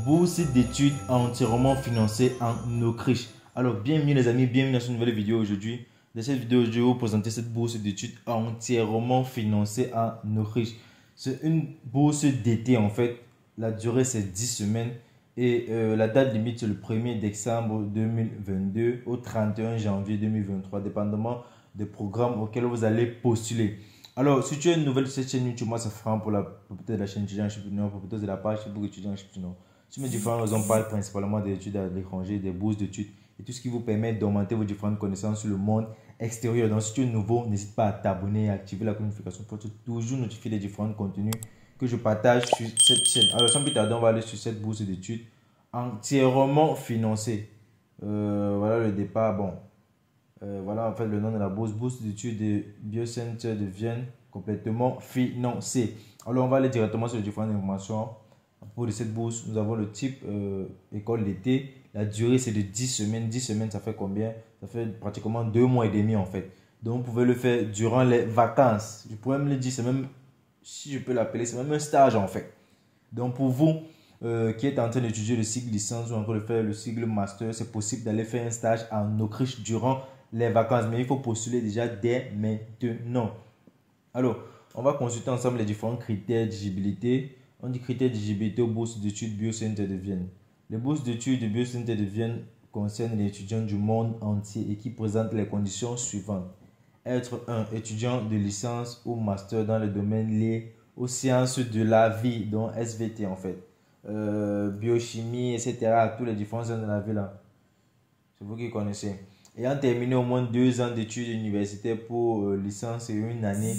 bourse d'études entièrement financée en Autriche. Alors, bienvenue les amis, bienvenue dans cette nouvelle vidéo aujourd'hui. Dans cette vidéo, je vais vous présenter cette bourse d'études entièrement financée en Autriche. C'est une bourse d'été en fait. La durée c'est 10 semaines et la date limite c'est le 1er décembre 2022 au 31 janvier 2023, dépendamment des programmes auxquels vous allez postuler. Alors, si tu es nouvelle sur cette chaîne YouTube, moi, c'est Franck pour la propriété de la chaîne étudiant entrepreneur, propriétaire de la page Facebook étudiant entrepreneur. Sur mes différentes raisons, on parle principalement des études à l'étranger, des bourses d'études et tout ce qui vous permet d'augmenter vos différentes connaissances sur le monde extérieur. Donc, si tu es nouveau, n'hésite pas à t'abonner et à activer la notification pour être toujours notifié des différents contenus que je partage sur cette chaîne. Alors, sans plus tarder, on va aller sur cette bourse d'études entièrement financée. Voilà le départ. Bon. Voilà en fait le nom de la bourse d'études de Biocenter de Vienne, complètement financée. Alors on va aller directement sur les différentes informations à propos de cette bourse. Nous avons le type école d'été. La durée c'est de 10 semaines. 10 semaines ça fait combien? Ça fait pratiquement 2 mois et demi en fait. Donc vous pouvez le faire durant les vacances. Je pourrais me le dire, c'est même, si je peux l'appeler, c'est même un stage en fait. Donc pour vous qui êtes en train d'étudier le cycle licence ou encore de faire le cycle master, c'est possible d'aller faire un stage en Autriche durant les vacances, mais il faut postuler déjà dès maintenant. Alors, on va consulter ensemble les différents critères d'éligibilité. On dit critères d'éligibilité aux bourses d'études Biocenter de Vienne. Les bourses d'études de Biocenter de Vienne concernent les étudiants du monde entier et qui présentent les conditions suivantes. Être un étudiant de licence ou master dans le domaine lié aux sciences de la vie, dont SVT en fait, biochimie, etc. Tous les différents sciences de la vie là. C'est vous qui connaissez. Ayant terminé au moins 2 ans d'études universitaires pour licence et une année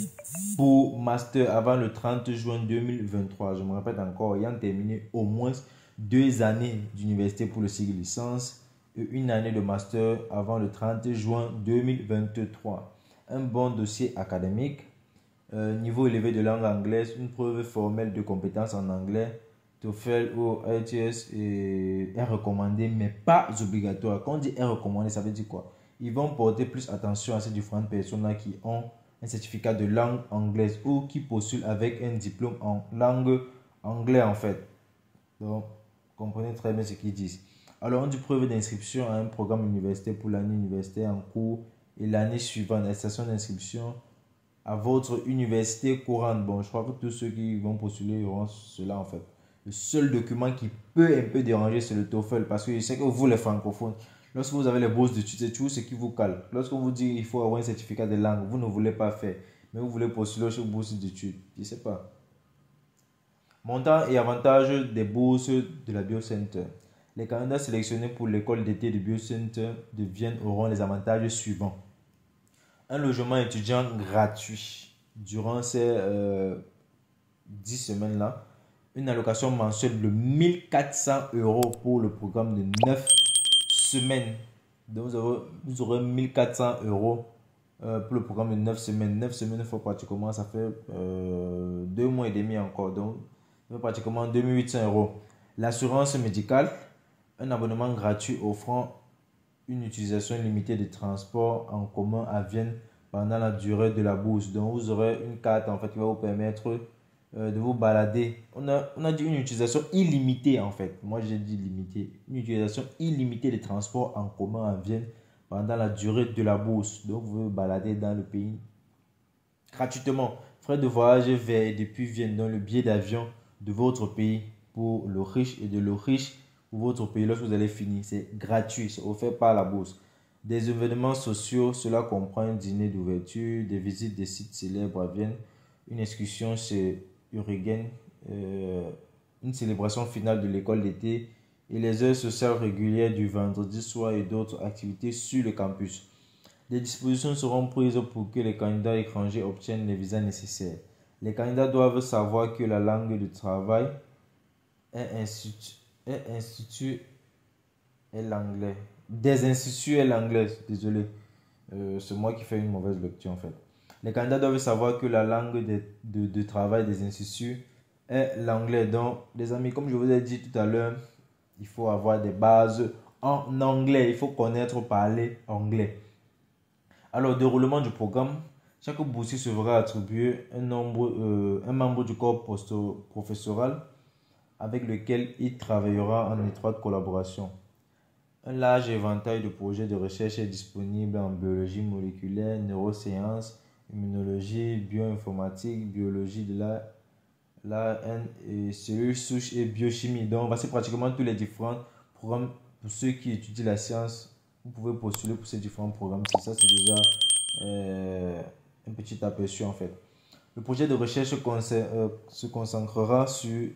pour master avant le 30 juin 2023. Je me répète encore, ayant terminé au moins 2 années d'université pour le cycle licence et une année de master avant le 30 juin 2023. Un bon dossier académique, niveau élevé de langue anglaise, une preuve formelle de compétences en anglais, TOEFL ou IELTS est recommandé, mais pas obligatoire. Quand on dit est recommandé, ça veut dire quoi? Ils vont porter plus attention à ces différentes personnes-là qui ont un certificat de langue anglaise ou qui postulent avec un diplôme en langue anglaise en fait. Donc, comprenez très bien ce qu'ils disent. Alors, on dit preuve d'inscription à un programme universitaire pour l'année universitaire en cours et l'année suivante, la station d'inscription à votre université courante. Bon, je crois que tous ceux qui vont postuler auront cela en fait. Le seul document qui peut un peu déranger, c'est le TOEFL. Parce que je sais que vous, les francophones, lorsque vous avez les bourses d'études, c'est toujours ce qui vous cale. Lorsque vous dites qu'il faut avoir un certificat de langue, vous ne voulez pas faire. Mais vous voulez postuler sur bourse d'études. Je ne sais pas. Montant et avantages des bourses de la Biocenter. Les candidats sélectionnés pour l'école d'été de Biocenter de Vienne auront les avantages suivants. Un logement étudiant gratuit durant ces 10 semaines-là. Une allocation mensuelle de 1400 € pour le programme de 9 semaines. Donc vous aurez 1400 € pour le programme de 9 semaines. 9 semaines, il faut pratiquement, ça fait 2 mois et demi encore. Donc, ça fait pratiquement 2800 €. L'assurance médicale, un abonnement gratuit offrant une utilisation limitée de transport en commun à Vienne pendant la durée de la bourse. Donc, vous aurez une carte en fait qui va vous permettre de vous balader. On a dit une utilisation illimitée en fait. Moi j'ai dit limitée. Une utilisation illimitée de transport en commun à Vienne pendant la durée de la bourse. Donc vous vous balader dans le pays gratuitement. Frais de voyage vers et depuis Vienne dans le billet d'avion de votre pays pour l'Autriche et de l'Autriche pour votre pays lorsque vous allez finir. C'est gratuit, c'est offert par la bourse. Des événements sociaux, cela comprend un dîner d'ouverture, des visites des sites célèbres à Vienne, une excursion chez Urigen, une célébration finale de l'école d'été et les heures sociales régulières du vendredi soir et d'autres activités sur le campus. Des dispositions seront prises pour que les candidats étrangers obtiennent les visas nécessaires. Les candidats doivent savoir que la langue de travail est institut est l'anglais. Des instituts est l'anglais, désolé. C'est moi qui fais une mauvaise lecture en fait. Les candidats doivent savoir que la langue de travail des instituts est l'anglais. Donc, les amis, comme je vous ai dit tout à l'heure, il faut avoir des bases en anglais. Il faut connaître parler anglais. Alors, déroulement du programme. Chaque boursier se verra attribuer un membre du corps professoral avec lequel il travaillera en étroite collaboration. Un large éventail de projets de recherche est disponible en biologie moléculaire, neurosciences, immunologie, bioinformatique, biologie de l'ARN et cellules souches et biochimie. Donc, voici pratiquement tous les différents programmes. Pour ceux qui étudient la science, vous pouvez postuler pour ces différents programmes. Ça, c'est déjà un petit aperçu en fait. Le projet de recherche se concentrera sur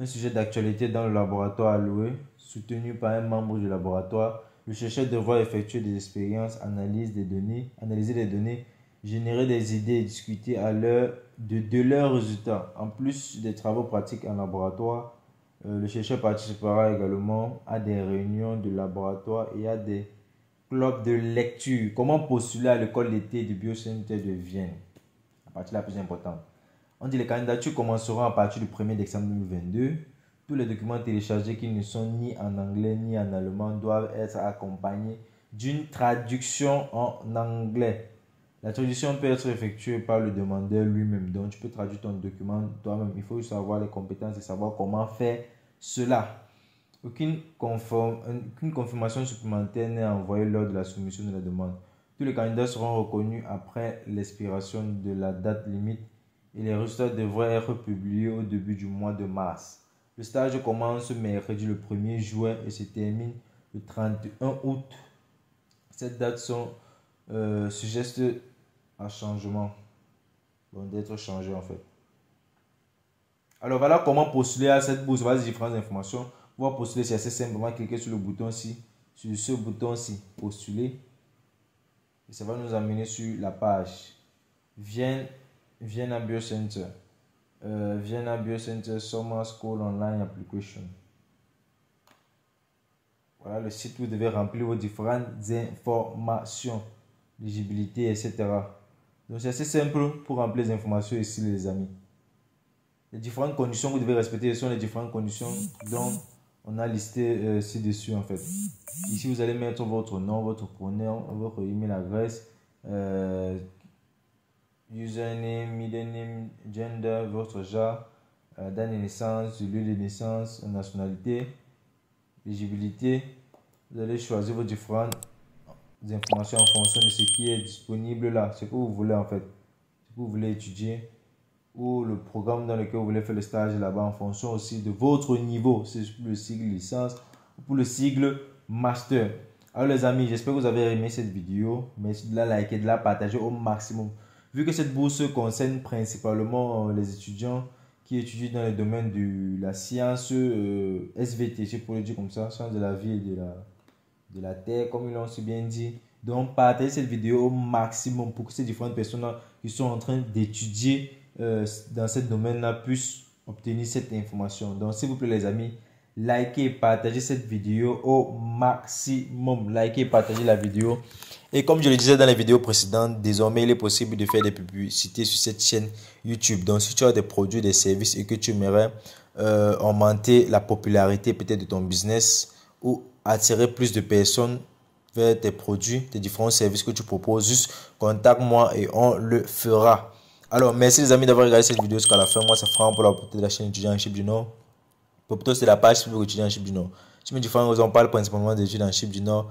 un sujet d'actualité dans le laboratoire alloué, soutenu par un membre du laboratoire. Le chercheur devra effectuer des expériences, analyser les données, générer des idées et discuter de leurs résultats. En plus des travaux pratiques en laboratoire, le chercheur participera également à des réunions de laboratoire et à des clubs de lecture. Comment postuler à l'école d'été du Biocenter de Vienne? La partie la plus importante. On dit les candidatures commenceront à partir du 1er décembre 2022. Tous les documents téléchargés qui ne sont ni en anglais ni en allemand doivent être accompagnés d'une traduction en anglais. La traduction peut être effectuée par le demandeur lui-même. Donc, tu peux traduire ton document toi-même. Il faut savoir les compétences et savoir comment faire cela. Aucune confirmation supplémentaire n'est envoyée lors de la soumission de la demande. Tous les candidats seront reconnus après l'expiration de la date limite et les résultats devraient être publiés au début du mois de mars. Le stage commence mercredi le 1er juin et se termine le 31 août. Ces dates sont sujettes à changement, donc d'être changées en fait. Alors voilà comment postuler à cette bourse. Voilà les différentes informations. Pour postuler, c'est assez simplement cliquer sur le bouton-ci, sur ce bouton-ci, postuler. Et ça va nous amener sur la page Vienna Biocenter. Vienna Biocenter Summer School Online Application. Voilà le site où vous devez remplir vos différentes informations, l'éligibilité, etc. Donc c'est assez simple pour remplir les informations ici les amis. Les différentes conditions que vous devez respecter sont les différentes conditions dont on a listé ci-dessus en fait. Ici vous allez mettre votre nom, votre pronom, votre email adresse, username, middle name, gender, votre genre, date de naissance, lieu de naissance, nationalité, éligibilité. Vous allez choisir vos différentes informations en fonction de ce qui est disponible là, ce que vous voulez en fait, ce que vous voulez étudier ou le programme dans lequel vous voulez faire le stage là-bas en fonction aussi de votre niveau, c'est pour le sigle licence ou pour le sigle master. Alors les amis, j'espère que vous avez aimé cette vidéo. Merci de la liker, de la partager au maximum. Vu que cette bourse concerne principalement les étudiants qui étudient dans le domaine de la science SVT, c'est pour le dire comme ça, sciences de la vie et de la terre, comme ils l'ont si bien dit. Donc partagez cette vidéo au maximum pour que ces différentes personnes qui sont en train d'étudier dans ce domaine-là puissent obtenir cette information. Donc s'il vous plaît les amis, likez et partagez cette vidéo au maximum. Likez et partagez la vidéo. Et comme je le disais dans les vidéos précédentes, désormais il est possible de faire des publicités sur cette chaîne YouTube. Donc si tu as des produits, des services et que tu aimerais augmenter la popularité peut-être de ton business ou attirer plus de personnes vers tes produits, tes différents services que tu proposes, juste contacte-moi et on le fera. Alors merci les amis d'avoir regardé cette vidéo jusqu'à la fin. Moi ça fera pour la portée de la chaîne étudiant en Chypre du Nord. Pour plutôt c'est la page pour étudiant en Chypre du Nord. Sur mes différents réseaux, on parle principalement des études en Chypre du Nord,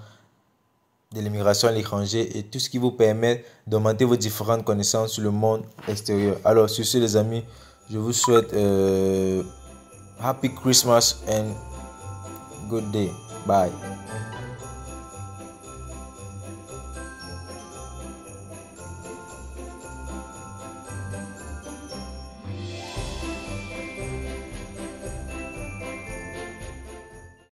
de l'immigration à l'étranger et tout ce qui vous permet d'augmenter vos différentes connaissances sur le monde extérieur. Alors sur ce les amis, je vous souhaite Happy Christmas and good day. Bye.